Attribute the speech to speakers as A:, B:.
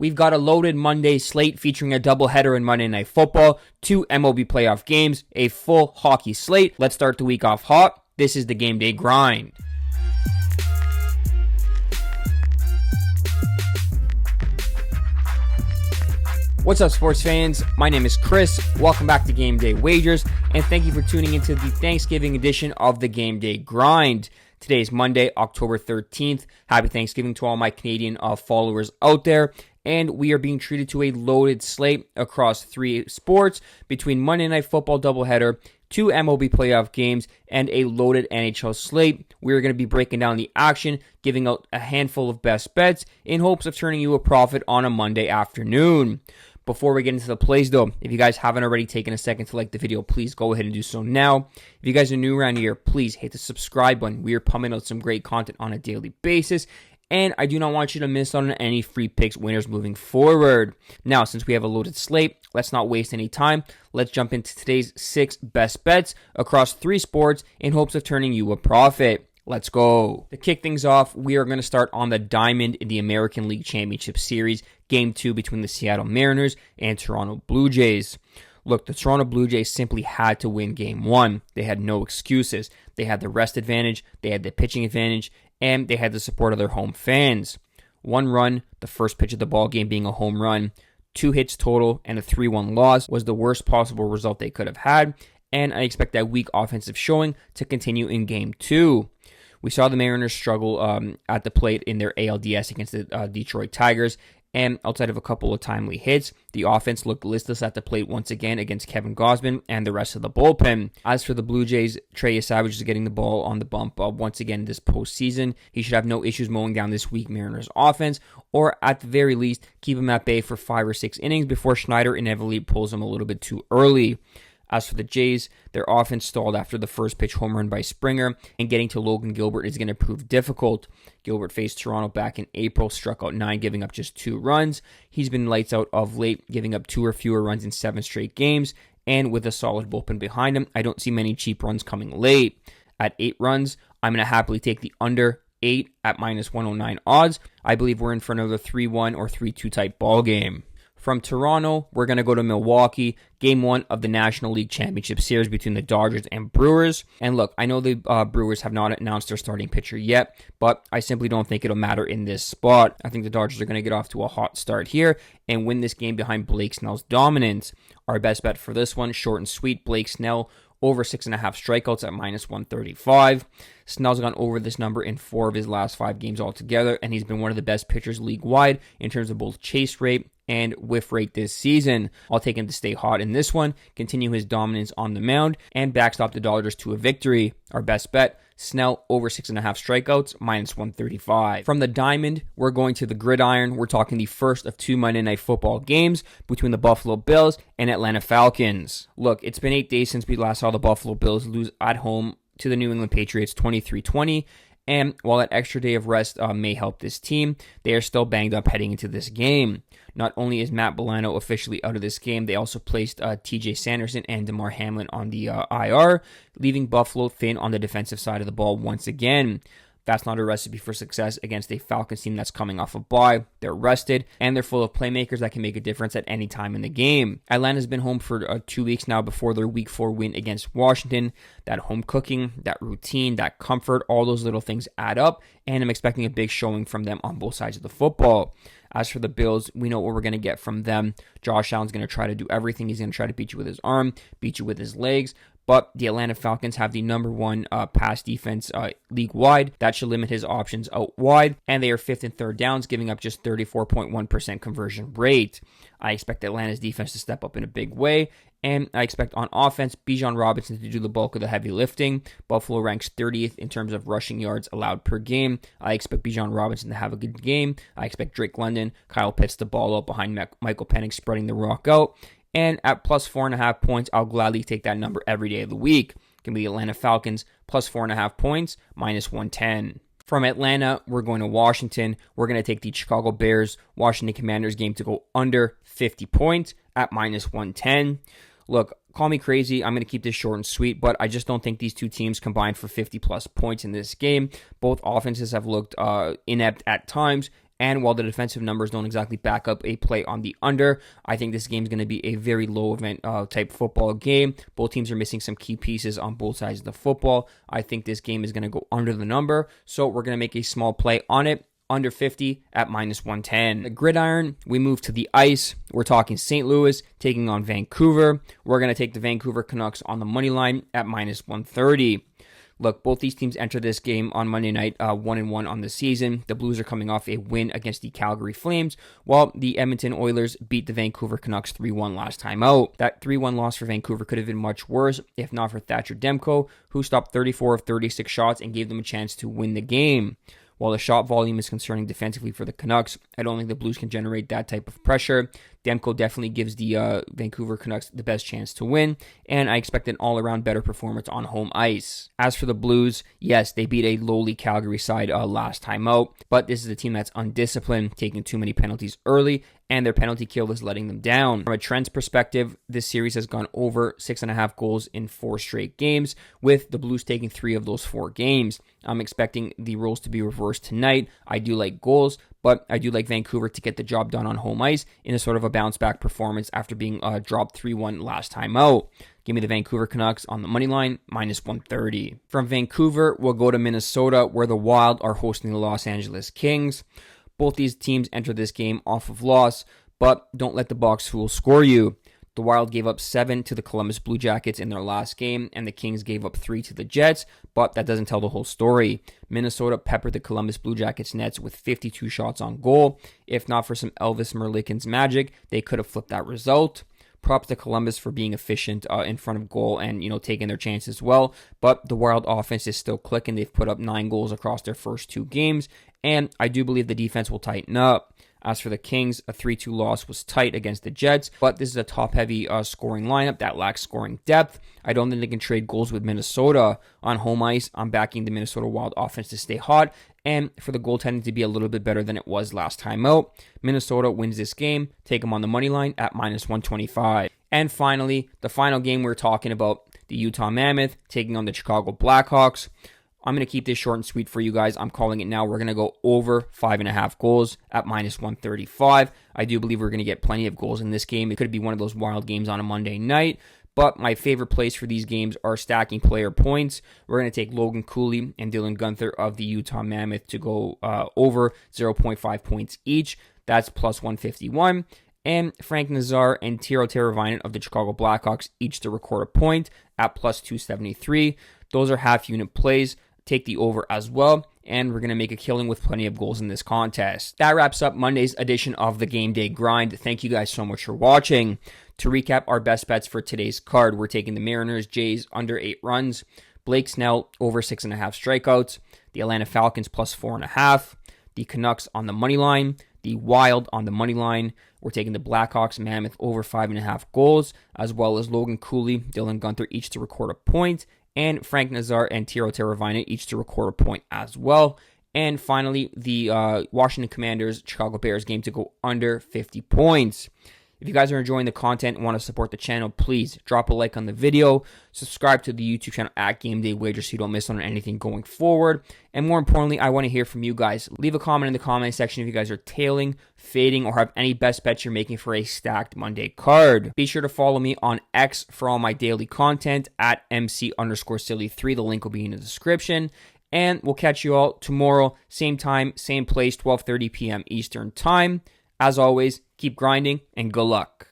A: We've got a loaded Monday slate featuring a doubleheader in Monday Night Football, 2 MLB playoff games, a full hockey slate. Let's start the week off hot. This is the Game Day Grind. What's up, sports fans? My name is Chris. Welcome back to Game Day Wagers, and thank you for tuning into the Thanksgiving edition of the Game Day Grind. Today is Monday, October 13th. Happy Thanksgiving to all my Canadian followers out there. And we are being treated to a loaded slate across 3 sports between Monday Night Football doubleheader, 2 MLB playoff games, and a loaded NHL slate. We're going to be breaking down the action, giving out a handful of best bets in hopes of turning you a profit on a Monday afternoon. Before we get into the plays though, if you guys haven't already taken a second to like the video, please go ahead and do so now. If you guys are new around here, please hit the subscribe button. We are pumping out some great content on a daily basis. And I do not want you to miss out on any free picks winners moving forward. Now, since we have a loaded slate, let's not waste any time. Let's jump into today's 6 best bets across 3 sports in hopes of turning you a profit. Let's go. To kick things off, we are going to start on the diamond in the American League Championship Series, Game 2 between the Seattle Mariners and Toronto Blue Jays. Look, the Toronto Blue Jays simply had to win Game 1. They had no excuses. They had the rest advantage, they had the pitching advantage, and they had the support of their home fans. 1 run, the first pitch of the ball game being a home run, 2 hits total, and a 3-1 loss was the worst possible result they could have had, and I expect that weak offensive showing to continue in Game 2. We saw the Mariners struggle at the plate in their ALDS against the Detroit Tigers, and outside of a couple of timely hits, the offense looked listless at the plate once again against Kevin Gausman and the rest of the bullpen. As for the Blue Jays, Trey Savage is getting the ball on the bump once again this postseason. He should have no issues mowing down this weak Mariners offense, or at the very least, keep him at bay for 5 or 6 innings before Schneider inevitably pulls him a little bit too early. As for the Jays, their offense stalled after the first pitch home run by Springer, and getting to Logan Gilbert is going to prove difficult. Gilbert faced Toronto back in April, struck out 9, giving up just 2 runs. He's been lights out of late, giving up 2 or fewer runs in 7 straight games, and with a solid bullpen behind him, I don't see many cheap runs coming late. At 8 runs, I'm going to happily take the under 8 at minus 109 odds. I believe we're in for another 3-1 or 3-2 type ball game. From Toronto, we're going to go to Milwaukee, Game 1 of the National League Championship Series between the Dodgers and Brewers. And look, I know the Brewers have not announced their starting pitcher yet, but I simply don't think it'll matter in this spot. I think the Dodgers are going to get off to a hot start here and win this game behind Blake Snell's dominance. Our best bet for this one, short and sweet, Blake Snell over 6.5 strikeouts at minus 135. Snell's gone over this number in 4 of his last 5 games altogether, and he's been one of the best pitchers league-wide in terms of both chase rate and whiff rate this season. I'll take him to stay hot in this one, continue his dominance on the mound, and backstop the Dodgers to a victory. Our best bet, Snell over 6.5 strikeouts, minus 135. From the diamond, we're going to the gridiron. We're talking the first of 2 Monday Night Football games between the Buffalo Bills and Atlanta Falcons. Look, it's been 8 days since we last saw the Buffalo Bills lose at home to the New England Patriots 23-20. And while that extra day of rest may help this team, they are still banged up heading into this game. Not only is Matt Milano officially out of this game, they also placed TJ Sanderson and DeMar Hamlin on the IR, leaving Buffalo thin on the defensive side of the ball once again. That's not a recipe for success against a Falcons team that's coming off a bye. They're rested, and they're full of playmakers that can make a difference at any time in the game. Atlanta's been home for 2 weeks now before their Week 4 win against Washington. That home cooking, that routine, that comfort, all those little things add up, and I'm expecting a big showing from them on both sides of the football. As for the Bills, we know what we're going to get from them. Josh Allen's going to try to do everything. He's going to try to beat you with his arm, beat you with his legs. But the Atlanta Falcons have the number 1 pass defense league-wide. That should limit his options out wide. And they are 5th and 3rd downs, giving up just 34.1% conversion rate. I expect Atlanta's defense to step up in a big way. And I expect on offense, Bijan Robinson to do the bulk of the heavy lifting. Buffalo ranks 30th in terms of rushing yards allowed per game. I expect Bijan Robinson to have a good game. I expect Drake London, Kyle Pitts to ball up behind Michael Penix, spreading the rock out. And at plus 4.5 points, I'll gladly take that number every day of the week. It can be Atlanta Falcons plus 4.5 points, minus 110. From Atlanta, we're going to Washington. We're going to take the Chicago Bears, Washington Commanders game to go under 50 points at minus 110. Look, call me crazy. I'm going to keep this short and sweet, but I just don't think these two teams combined for 50-plus points in this game. Both offenses have looked inept at times, And while the defensive numbers don't exactly back up a play on the under, I think this game is going to be a very low event type football game. Both teams are missing some key pieces on both sides of the football. I think this game is going to go under the number, so we're going to make a small play on it. Under 50 at -110. The gridiron, we move to the ice. We're talking St. Louis taking on Vancouver. We're going to take the Vancouver Canucks on the money line at -130. Look, both these teams enter this game on Monday night 1-1 on the season. The Blues are coming off a win against the Calgary Flames, while the Edmonton Oilers beat the Vancouver Canucks 3-1 last time out. That 3-1 loss for Vancouver could have been much worse if not for Thatcher Demko, who stopped 34 of 36 shots and gave them a chance to win the game. While the shot volume is concerning defensively for the Canucks, I don't think the Blues can generate that type of pressure. Demko definitely gives the Vancouver Canucks the best chance to win, and I expect an all-around better performance on home ice. As for the Blues, yes, they beat a lowly Calgary side last time out, but this is a team that's undisciplined, taking too many penalties early, and their penalty kill is letting them down. From a trends perspective, this series has gone over 6.5 goals in 4 straight games, with the Blues taking 3 of those 4 games. I'm expecting the roles to be reversed tonight. I do like goals, but I do like Vancouver to get the job done on home ice in a sort of a bounce-back performance after being dropped 3-1 last time out. Give me the Vancouver Canucks on the money line, -130. From Vancouver, we'll go to Minnesota, where the Wild are hosting the Los Angeles Kings. Both these teams enter this game off of loss, but don't let the box fool score you. The Wild gave up 7 to the Columbus Blue Jackets in their last game, and the Kings gave up 3 to the Jets, but that doesn't tell the whole story. Minnesota peppered the Columbus Blue Jackets nets with 52 shots on goal. If not for some Elvis Merzlikins magic, they could have flipped that result. Props to Columbus for being efficient in front of goal and, taking their chances as well. But the Wild offense is still clicking. They've put up 9 goals across their first 2 games, and I do believe the defense will tighten up. As for the Kings, a 3-2 loss was tight against the Jets, but this is a top-heavy scoring lineup that lacks scoring depth. I don't think they can trade goals with Minnesota. On home ice, I'm backing the Minnesota Wild offense to stay hot and for the goaltending to be a little bit better than it was last time out. Minnesota wins this game. Take them on the money line at -125. And finally, the final game we're talking about, the Utah Mammoth taking on the Chicago Blackhawks. I'm going to keep this short and sweet for you guys. I'm calling it now. We're going to go over 5.5 goals at -135. I do believe we're going to get plenty of goals in this game. It could be one of those wild games on a Monday night. But my favorite plays for these games are stacking player points. We're going to take Logan Cooley and Dylan Guenther of the Utah Mammoth to go over 0.5 points each. That's +151. And Frank Nazar and Tiro Teravainen of the Chicago Blackhawks each to record a point at +273. Those are half-unit plays. Take the over as well, and we're going to make a killing with plenty of goals in this contest. That wraps up Monday's edition of the Game Day Grind. Thank you guys so much for watching. To recap our best bets for today's card, we're taking the Mariners Jays under 8 runs, Blake Snell over 6.5 strikeouts, the Atlanta Falcons +4.5, the Canucks on the money line, the Wild on the money line. We're taking the Blackhawks Mammoth over 5.5 goals, as well as Logan Cooley, Dylan Guenther each to record a point, and Frank Nazar and Tiro Teravainen each to record a point as well. And finally, the Washington Commanders Chicago Bears game to go under 50 points. If you guys are enjoying the content and want to support the channel, please drop a like on the video, subscribe to the YouTube channel at Game Day Wager so you don't miss out on anything going forward. And more importantly, I want to hear from you guys. Leave a comment in the comment section if you guys are tailing, fading, or have any best bets you're making for a stacked Monday card. Be sure to follow me on X for all my daily content at MC_silly3. The link will be in the description. And we'll catch you all tomorrow, same time, same place, 12:30 p.m. Eastern Time. As always, keep grinding and good luck.